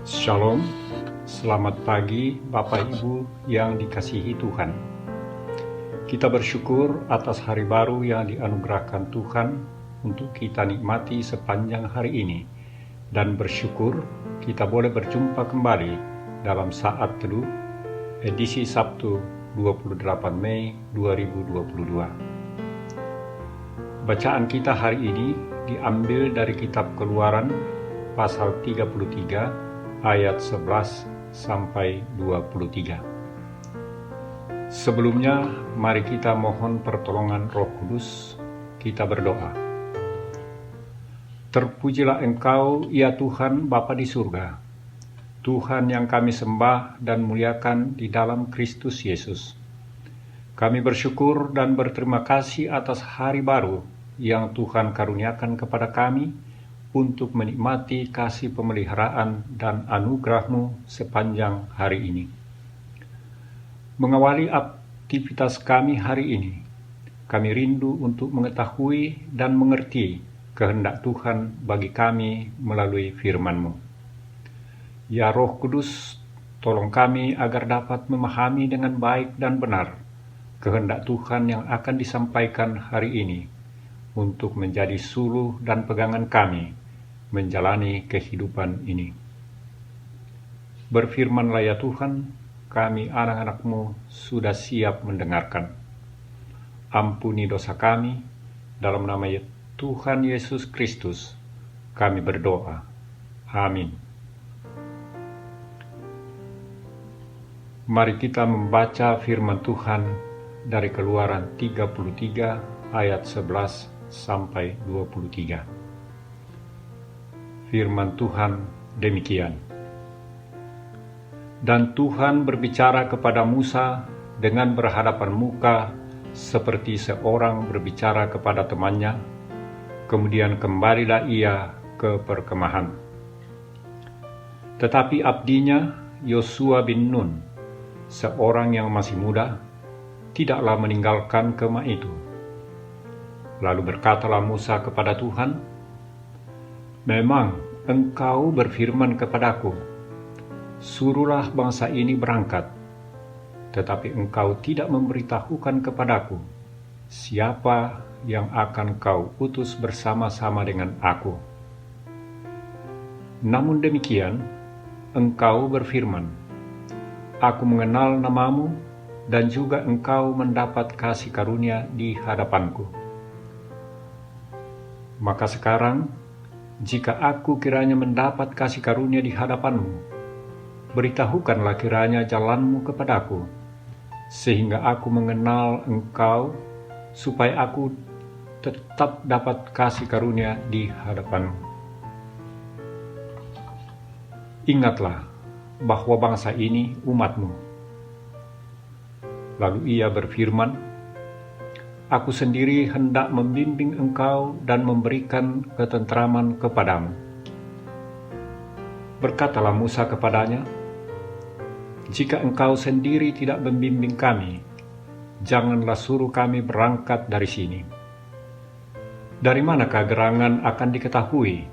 Shalom, selamat pagi Bapak Ibu yang dikasihi Tuhan. Kita bersyukur atas hari baru yang dianugerahkan Tuhan untuk kita nikmati sepanjang hari ini, dan bersyukur kita boleh berjumpa kembali dalam Saat Teduh edisi Sabtu 28 Mei 2022. Bacaan kita hari ini diambil dari kitab Keluaran pasal 33 ayat 11 sampai 23. Sebelumnya, mari kita mohon pertolongan Roh Kudus. Kita berdoa. Terpujilah Engkau, ya Tuhan Bapa di surga, Tuhan yang kami sembah dan muliakan di dalam Kristus Yesus. Kami bersyukur dan berterima kasih atas hari baru yang Tuhan karuniakan kepada kami untuk menikmati kasih pemeliharaan dan anugerah-Mu sepanjang hari ini. Mengawali aktivitas kami hari ini, kami rindu untuk mengetahui dan mengerti kehendak Tuhan bagi kami melalui firman-Mu. Ya Roh Kudus, tolong kami agar dapat memahami dengan baik dan benar kehendak Tuhan yang akan disampaikan hari ini untuk menjadi suluh dan pegangan kami menjalani kehidupan ini. Berfirmanlah ya Tuhan, kami anak-anak-Mu sudah siap mendengarkan. Ampuni dosa kami, dalam nama Tuhan Yesus Kristus, kami berdoa. Amin. Mari kita membaca firman Tuhan dari Keluaran 33 ayat 11 sampai 23. Firman Tuhan demikian. Dan Tuhan berbicara kepada Musa dengan berhadapan muka seperti seorang berbicara kepada temannya, kemudian kembalilah ia ke perkemahan. Tetapi abdinya Yosua bin Nun, seorang yang masih muda, tidaklah meninggalkan kemah itu. Lalu berkatalah Musa kepada Tuhan, memang engkau berfirman kepadaku, suruhlah bangsa ini berangkat, tetapi engkau tidak memberitahukan kepadaku siapa yang akan kau utus bersama-sama dengan aku. Namun demikian, engkau berfirman, aku mengenal namamu dan juga engkau mendapat kasih karunia di hadapanku. Maka sekarang, jika aku kiranya mendapat kasih karunia di hadapanmu, beritahukanlah kiranya jalanmu kepadaku, sehingga aku mengenal engkau, supaya aku tetap dapat kasih karunia di hadapanmu. Ingatlah bahwa bangsa ini umatmu. Lalu ia berfirman, aku sendiri hendak membimbing engkau dan memberikan ketentraman kepadamu. Berkatalah Musa kepadanya, jika engkau sendiri tidak membimbing kami, janganlah suruh kami berangkat dari sini. Dari manakah gerangan akan diketahui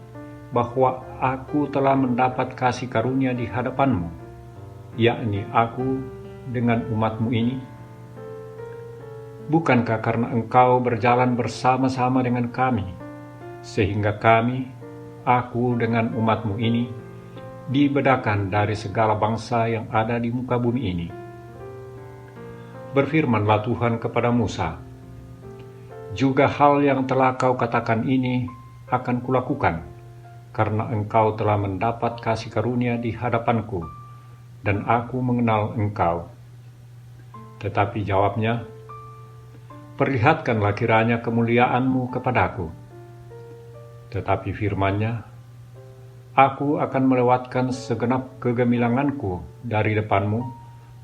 bahwa aku telah mendapat kasih karunia di hadapanmu, yakni aku dengan umatmu ini? Bukankah karena engkau berjalan bersama-sama dengan kami, sehingga kami, aku dengan umatmu ini, dibedakan dari segala bangsa yang ada di muka bumi ini? Berfirmanlah Tuhan kepada Musa, juga hal yang telah kau katakan ini akan kulakukan, karena engkau telah mendapat kasih karunia di hadapanku, dan aku mengenal engkau. Tetapi jawabnya, perlihatkanlah kiranya kemuliaanmu kepadaku. Tetapi firman-Nya, aku akan melewatkan segenap kegemilanganku dari depanmu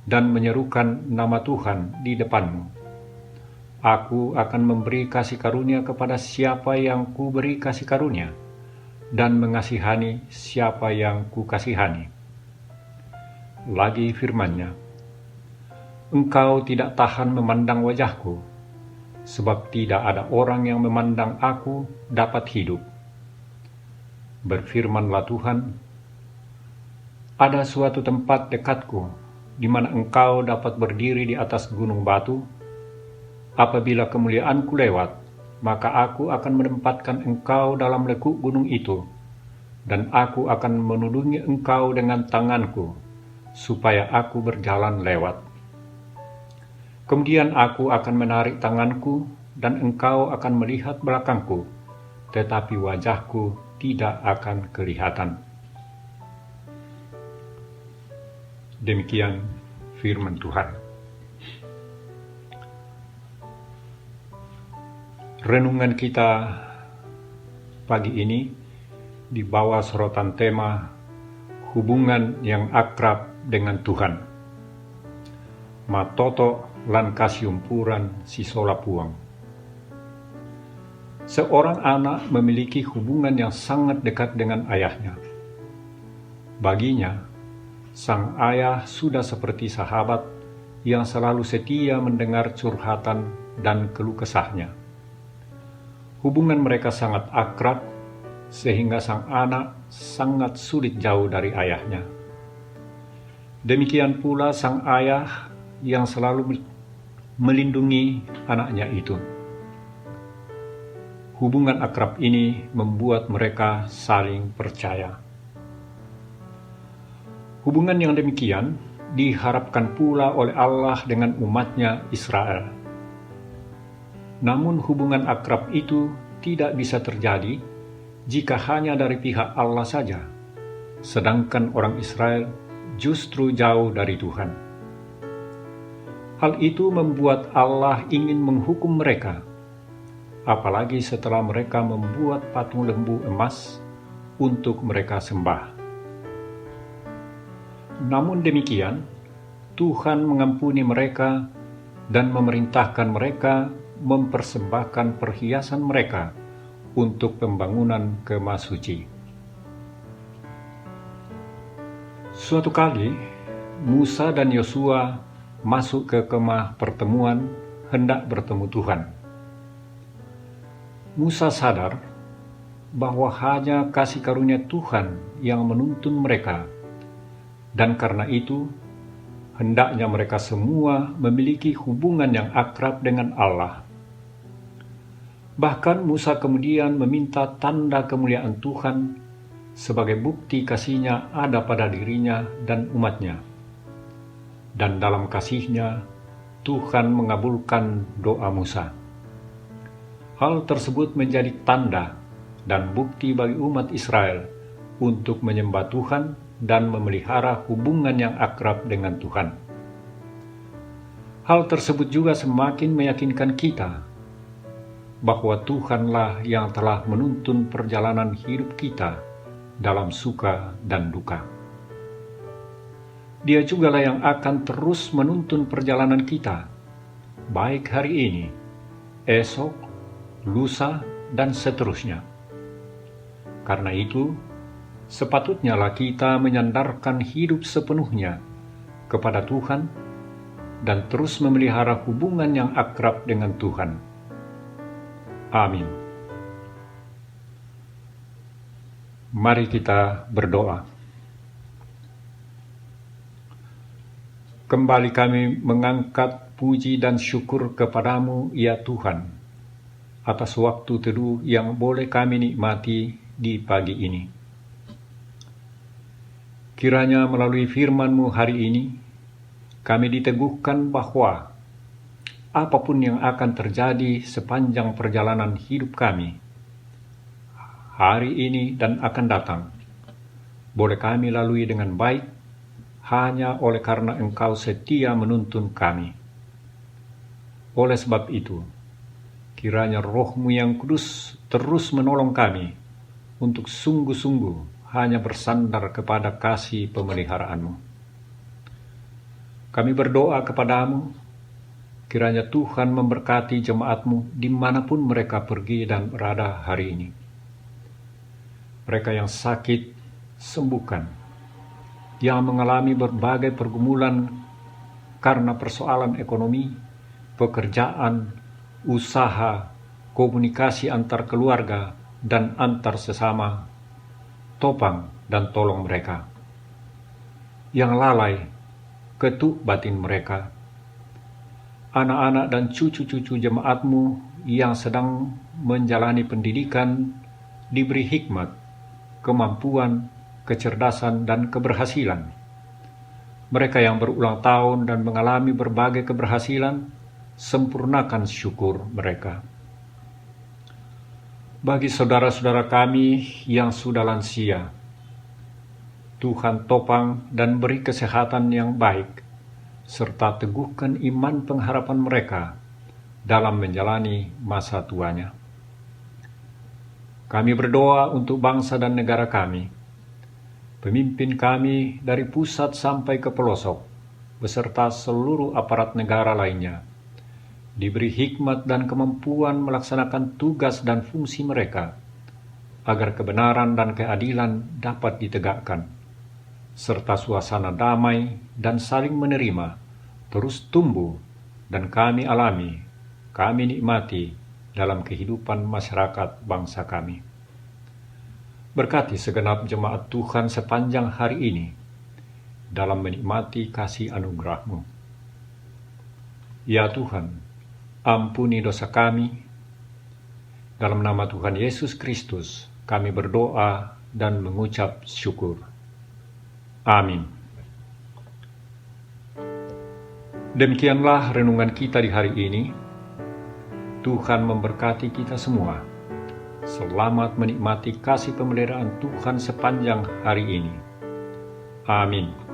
dan menyerukan nama Tuhan di depanmu. Aku akan memberi kasih karunia kepada siapa yang ku beri kasih karunia, dan mengasihani siapa yang ku kasihani. Lagi firman-Nya, engkau tidak tahan memandang wajahku, sebab tidak ada orang yang memandang aku dapat hidup. Berfirmanlah Tuhan, Ada suatu tempat dekatku, di mana engkau dapat berdiri di atas gunung batu. Apabila kemuliaanku lewat, maka aku akan menempatkan engkau dalam lekuk gunung itu, dan aku akan menudungi engkau dengan tanganku, supaya aku berjalan lewat. Kemudian aku akan menarik tanganku, dan engkau akan melihat belakangku, tetapi wajahku tidak akan kelihatan. Demikian firman Tuhan. Renungan kita pagi ini di bawah sorotan tema hubungan yang akrab dengan Tuhan. Matoto lan kasiumpuran sisola puang. Seorang anak memiliki hubungan yang sangat dekat dengan ayahnya. Baginya, sang ayah sudah seperti sahabat yang selalu setia mendengar curhatan dan keluh kesahnya. Hubungan mereka sangat akrab, sehingga sang anak sangat sulit jauh dari ayahnya. Demikian pula sang ayah yang selalu melindungi anaknya itu. Hubungan akrab ini membuat mereka saling percaya. Hubungan yang demikian diharapkan pula oleh Allah dengan umatnya Israel. Namun hubungan akrab itu tidak bisa terjadi jika hanya dari pihak Allah saja, sedangkan orang Israel justru jauh dari Tuhan. Hal itu membuat Allah ingin menghukum mereka, apalagi setelah mereka membuat patung lembu emas untuk mereka sembah. Namun demikian, Tuhan mengampuni mereka dan memerintahkan mereka mempersembahkan perhiasan mereka untuk pembangunan kemah suci. Suatu kali, Musa dan Yosua masuk ke kemah pertemuan hendak bertemu Tuhan. Musa sadar bahwa hanya kasih karunia Tuhan yang menuntun mereka, dan karena itu, hendaknya mereka semua memiliki hubungan yang akrab dengan Allah. Bahkan Musa kemudian meminta tanda kemuliaan Tuhan sebagai bukti kasih-Nya ada pada dirinya dan umatnya. Dan dalam kasih-Nya, Tuhan mengabulkan doa Musa. Hal tersebut menjadi tanda dan bukti bagi umat Israel untuk menyembah Tuhan dan memelihara hubungan yang akrab dengan Tuhan. Hal tersebut juga semakin meyakinkan kita bahwa Tuhanlah yang telah menuntun perjalanan hidup kita dalam suka dan duka. Dia jugalah yang akan terus menuntun perjalanan kita, baik hari ini, esok, lusa, dan seterusnya. Karena itu, sepatutnyalah kita menyandarkan hidup sepenuhnya kepada Tuhan dan terus memelihara hubungan yang akrab dengan Tuhan. Amin. Mari kita berdoa. Kembali kami mengangkat puji dan syukur kepadamu, ya Tuhan, atas waktu teduh yang boleh kami nikmati di pagi ini. Kiranya melalui firman-Mu hari ini, kami diteguhkan bahwa apapun yang akan terjadi sepanjang perjalanan hidup kami, hari ini dan akan datang, boleh kami lalui dengan baik, hanya oleh karena Engkau setia menuntun kami. Oleh sebab itu, kiranya Roh-Mu yang kudus terus menolong kami untuk sungguh-sungguh hanya bersandar kepada kasih pemeliharaan-Mu. Kami berdoa kepadamu, kiranya Tuhan memberkati jemaat-Mu dimanapun mereka pergi dan berada hari ini. Mereka yang sakit, sembuhkan. Yang mengalami berbagai pergumulan karena persoalan ekonomi, pekerjaan, usaha, komunikasi antar keluarga, dan antar sesama, topang dan tolong mereka. yang lalai, ketuk batin mereka. Anak-anak dan cucu-cucu jemaat-Mu yang sedang menjalani pendidikan diberi hikmat, kemampuan, kecerdasan, dan keberhasilan. Mereka yang berulang tahun dan mengalami berbagai keberhasilan, sempurnakan syukur mereka. Bagi saudara-saudara kami yang sudah lansia, Tuhan topang dan beri kesehatan yang baik, serta teguhkan iman pengharapan mereka dalam menjalani masa tuanya. Kami berdoa untuk bangsa dan negara kami, pemimpin kami dari pusat sampai ke pelosok, beserta seluruh aparat negara lainnya, diberi hikmat dan kemampuan melaksanakan tugas dan fungsi mereka, agar kebenaran dan keadilan dapat ditegakkan, serta suasana damai dan saling menerima terus tumbuh dan kami alami, kami nikmati dalam kehidupan masyarakat bangsa kami. Berkati segenap jemaat Tuhan sepanjang hari ini dalam menikmati kasih anugerah-Mu. Ya Tuhan, ampuni dosa kami. Dalam nama Tuhan Yesus Kristus, kami berdoa dan mengucap syukur. Amin. Demikianlah renungan kita di hari ini. Tuhan memberkati kita semua. Selamat menikmati kasih pemeliharaan Tuhan sepanjang hari ini. Amin.